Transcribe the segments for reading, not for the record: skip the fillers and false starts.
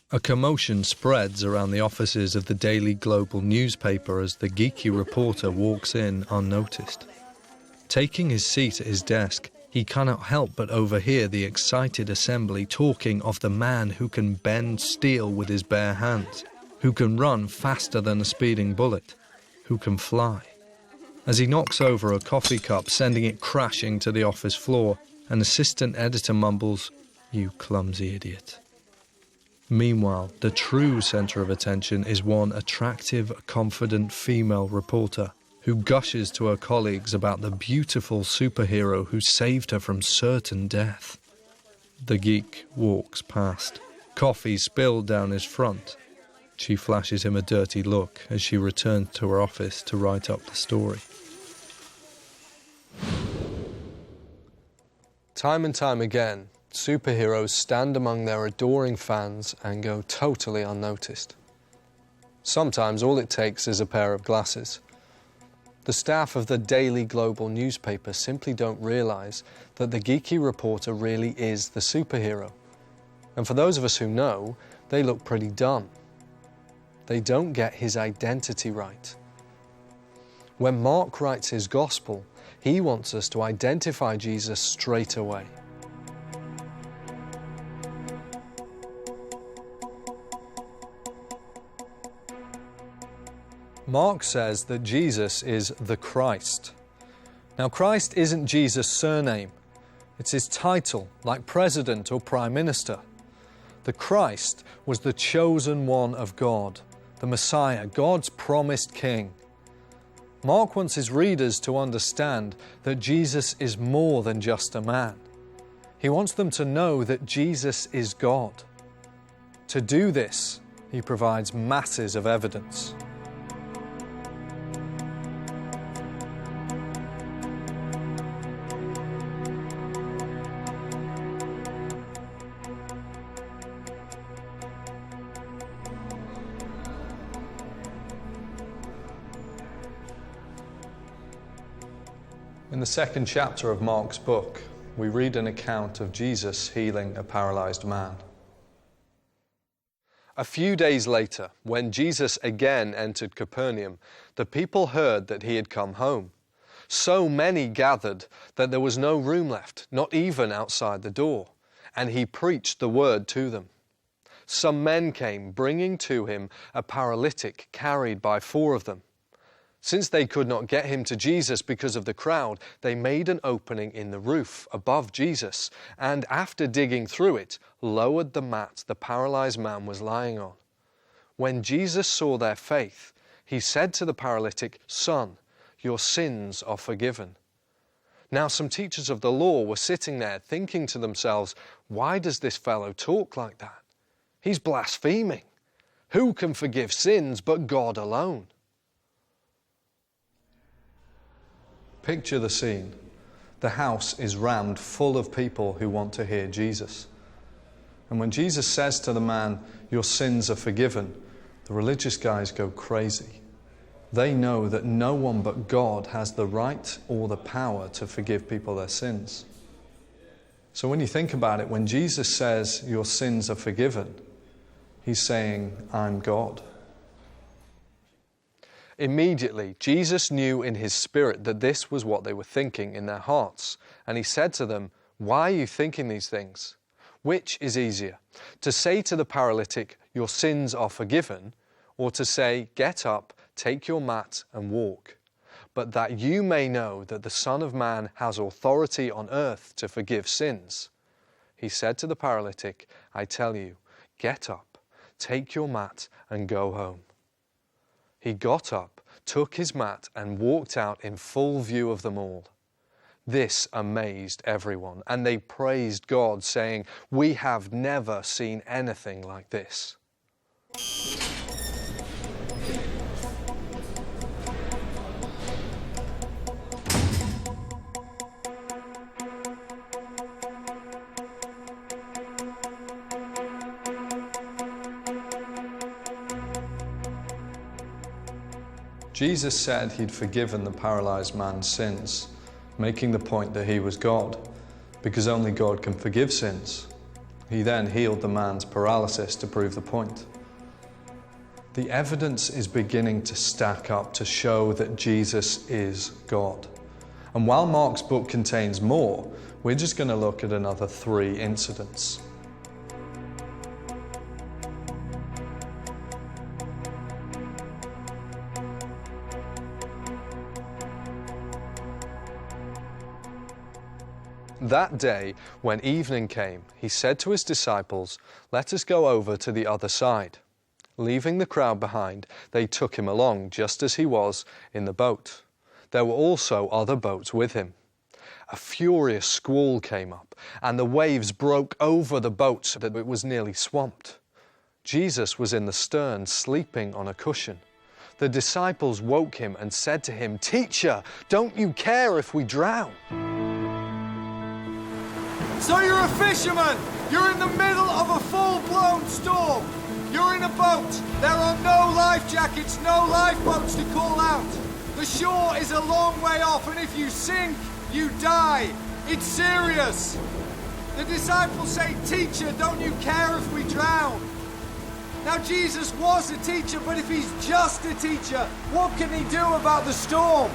A commotion spreads around the offices of the Daily Global newspaper as the geeky reporter walks in unnoticed. Taking his seat at his desk, he cannot help but overhear the excited assembly talking of the man who can bend steel with his bare hands, who can run faster than a speeding bullet, who can fly. As he knocks over a coffee cup, sending it crashing to the office floor, an assistant editor mumbles, "You clumsy idiot." Meanwhile, the true centre of attention is one attractive, confident female reporter who gushes to her colleagues about the beautiful superhero who saved her from certain death. The geek walks past, coffee spilled down his front. She flashes him a dirty look as she returns to her office to write up the story. Time and time again, superheroes stand among their adoring fans and go totally unnoticed. Sometimes all it takes is a pair of glasses. The staff of the Daily Global newspaper simply don't realise that the geeky reporter really is the superhero. And for those of us who know, they look pretty dumb. They don't get his identity right. When Mark writes his gospel, he wants us to identify Jesus straight away. Mark says that Jesus is the Christ. Now, Christ isn't Jesus' surname. It's his title, like president or prime minister. The Christ was the chosen one of God, the Messiah, God's promised king. Mark wants his readers to understand that Jesus is more than just a man. He wants them to know that Jesus is God. To do this, he provides masses of evidence. In the second chapter of Mark's book, we read an account of Jesus healing a paralyzed man. A few days later, when Jesus again entered Capernaum, the people heard that he had come home. So many gathered that there was no room left, not even outside the door, and he preached the word to them. Some men came, bringing to him a paralytic carried by 4 of them. Since they could not get him to Jesus because of the crowd, they made an opening in the roof above Jesus, and after digging through it, lowered the mat the paralyzed man was lying on. When Jesus saw their faith, he said to the paralytic, "Son, your sins are forgiven." Now some teachers of the law were sitting there thinking to themselves, "Why does this fellow talk like that? He's blaspheming. Who can forgive sins but God alone?" Picture the scene. The house is rammed full of people who want to hear Jesus. And when Jesus says to the man, "Your sins are forgiven," the religious guys go crazy. They know that no one but God has the right or the power to forgive people their sins. So when you think about it, when Jesus says, "Your sins are forgiven," he's saying, "I'm God." Immediately, Jesus knew in his spirit that this was what they were thinking in their hearts. And he said to them, "Why are you thinking these things? Which is easier, to say to the paralytic, 'Your sins are forgiven,' or to say, 'Get up, take your mat and walk'? But that you may know that the Son of Man has authority on earth to forgive sins." He said to the paralytic, "I tell you, get up, take your mat and go home." He got up, took his mat, and walked out in full view of them all. This amazed everyone, and they praised God, saying, "We have never seen anything like this." Jesus said he'd forgiven the paralyzed man's sins, making the point that he was God, because only God can forgive sins. He then healed the man's paralysis to prove the point. The evidence is beginning to stack up to show that Jesus is God. And while Mark's book contains more, we're just going to look at another 3 incidents. That day, when evening came, he said to his disciples, "Let us go over to the other side." Leaving the crowd behind, they took him along, just as he was, in the boat. There were also other boats with him. A furious squall came up, and the waves broke over the boat so that it was nearly swamped. Jesus was in the stern, sleeping on a cushion. The disciples woke him and said to him, "Teacher, don't you care if we drown?" So you're a fisherman! You're in the middle of a full-blown storm! You're in a boat! There are no life jackets, no lifeboats to call out! The shore is a long way off, and if you sink, you die! It's serious! The disciples say, "Teacher, don't you care if we drown?" Now Jesus was a teacher, but if he's just a teacher, what can he do about the storm?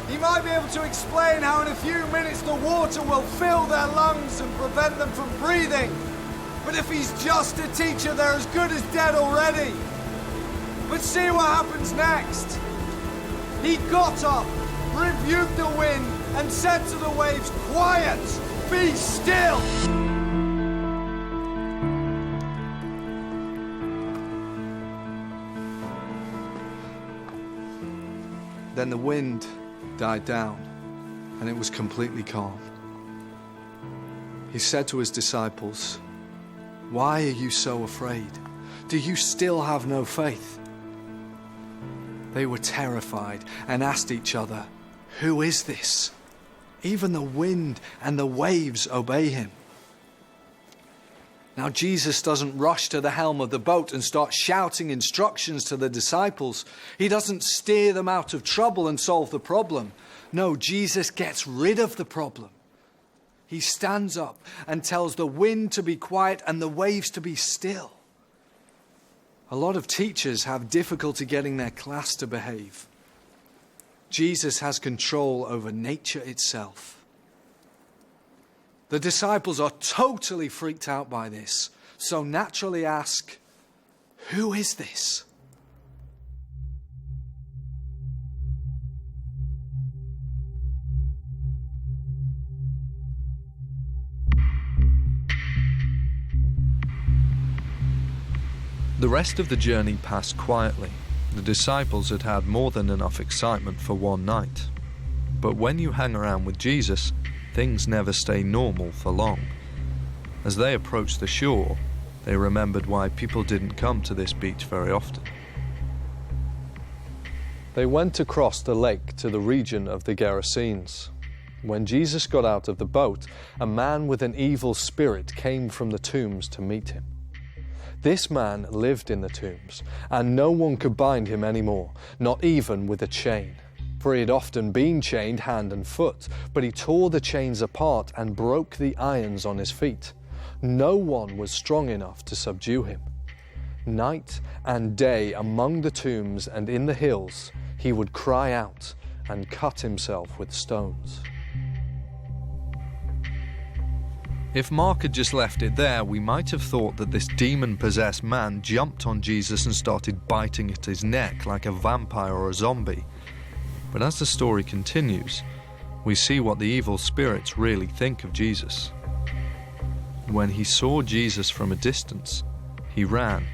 He might be able to explain how in a few minutes the water will fill their lungs and prevent them from breathing. But if he's just a teacher, they're as good as dead already. But see what happens next. He got up, rebuked the wind, and said to the waves, "Quiet, be still." Then the wind died down, and it was completely calm. He said to his disciples, "Why are you so afraid? Do you still have no faith?" They were terrified and asked each other, "Who is this? Even the wind and the waves obey him." Now Jesus doesn't rush to the helm of the boat and start shouting instructions to the disciples. He doesn't steer them out of trouble and solve the problem. No, Jesus gets rid of the problem. He stands up and tells the wind to be quiet and the waves to be still. A lot of teachers have difficulty getting their class to behave. Jesus has control over nature itself. The disciples are totally freaked out by this, so naturally ask, "Who is this?" The rest of the journey passed quietly. The disciples had had more than enough excitement for one night. But when you hang around with Jesus, things never stay normal for long. As they approached the shore, they remembered why people didn't come to this beach very often. They went across the lake to the region of the Gerasenes. When Jesus got out of the boat, a man with an evil spirit came from the tombs to meet him. This man lived in the tombs, and no one could bind him anymore, not even with a chain. For he had often been chained hand and foot, but he tore the chains apart and broke the irons on his feet. No one was strong enough to subdue him. Night and day among the tombs and in the hills, he would cry out and cut himself with stones. If Mark had just left it there, we might have thought that this demon-possessed man jumped on Jesus and started biting at his neck like a vampire or a zombie. But as the story continues, we see what the evil spirits really think of Jesus. When he saw Jesus from a distance, he ran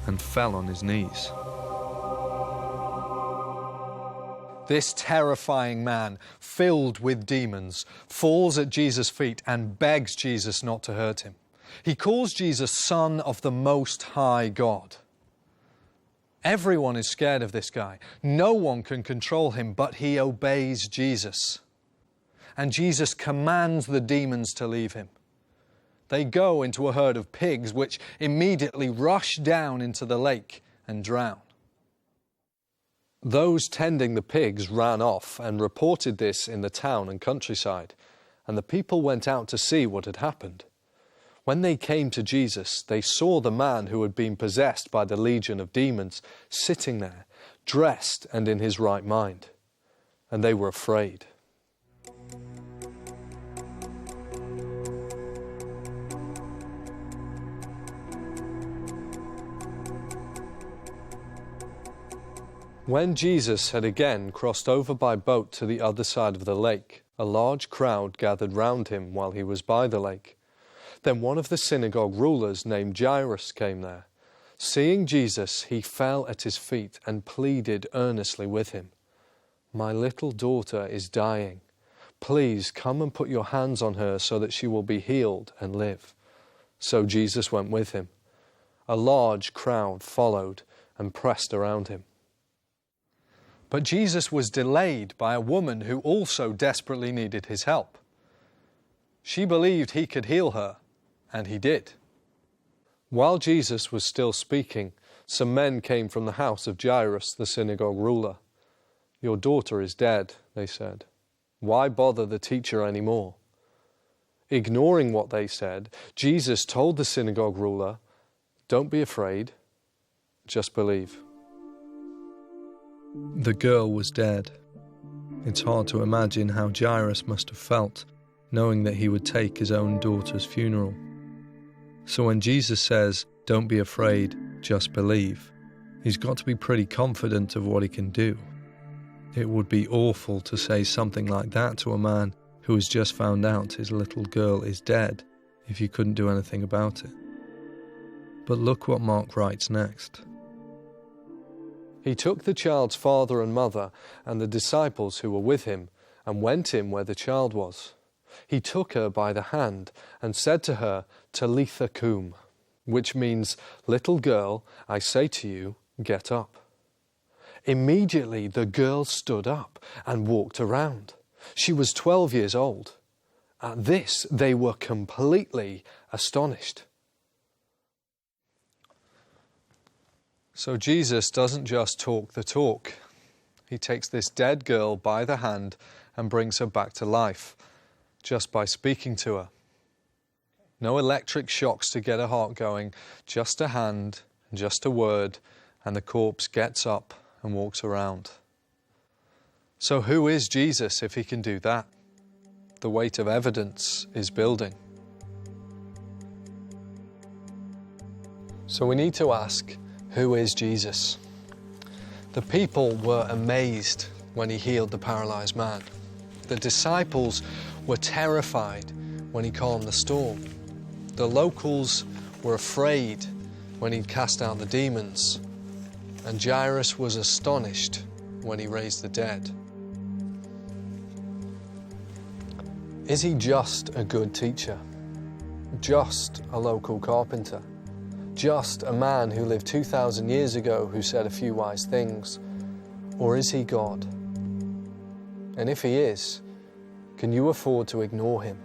and fell on his knees. This terrifying man, filled with demons, falls at Jesus' feet and begs Jesus not to hurt him. He calls Jesus Son of the Most High God. Everyone is scared of this guy. No one can control him, but he obeys Jesus. And Jesus commands the demons to leave him. They go into a herd of pigs, which immediately rush down into the lake and drown. Those tending the pigs ran off and reported this in the town and countryside, and the people went out to see what had happened. When they came to Jesus, they saw the man who had been possessed by the legion of demons sitting there, dressed and in his right mind, and they were afraid. When Jesus had again crossed over by boat to the other side of the lake, a large crowd gathered round him while he was by the lake. Then one of the synagogue rulers named Jairus came there. Seeing Jesus, he fell at his feet and pleaded earnestly with him. "My little daughter is dying. Please come and put your hands on her so that she will be healed and live." So Jesus went with him. A large crowd followed and pressed around him. But Jesus was delayed by a woman who also desperately needed his help. She believed he could heal her, and he did. While Jesus was still speaking, some men came from the house of Jairus, the synagogue ruler. "Your daughter is dead," they said. "Why bother the teacher anymore?" Ignoring what they said, Jesus told the synagogue ruler, "Don't be afraid, just believe." The girl was dead. It's hard to imagine how Jairus must have felt, knowing that he would take his own daughter's funeral. So when Jesus says, "Don't be afraid, just believe," he's got to be pretty confident of what he can do. It would be awful to say something like that to a man who has just found out his little girl is dead if you couldn't do anything about it. But look what Mark writes next. He took the child's father and mother and the disciples who were with him and went in where the child was. He took her by the hand and said to her, "Talitha cum," which means, "Little girl, I say to you, get up." Immediately the girl stood up and walked around. She was 12 years old. At this, they were completely astonished. So Jesus doesn't just talk the talk. He takes this dead girl by the hand and brings her back to life, just by speaking to her. No electric shocks to get her heart going, just a hand, and just a word, and the corpse gets up and walks around. So who is Jesus if he can do that? The weight of evidence is building. So we need to ask, who is Jesus? The people were amazed when he healed the paralyzed man. The disciples were terrified when he calmed the storm. The locals were afraid when he cast out the demons. And Jairus was astonished when he raised the dead. Is he just a good teacher? Just a local carpenter? Just a man who lived 2,000 years ago who said a few wise things? Or is he God? And if he is, can you afford to ignore him?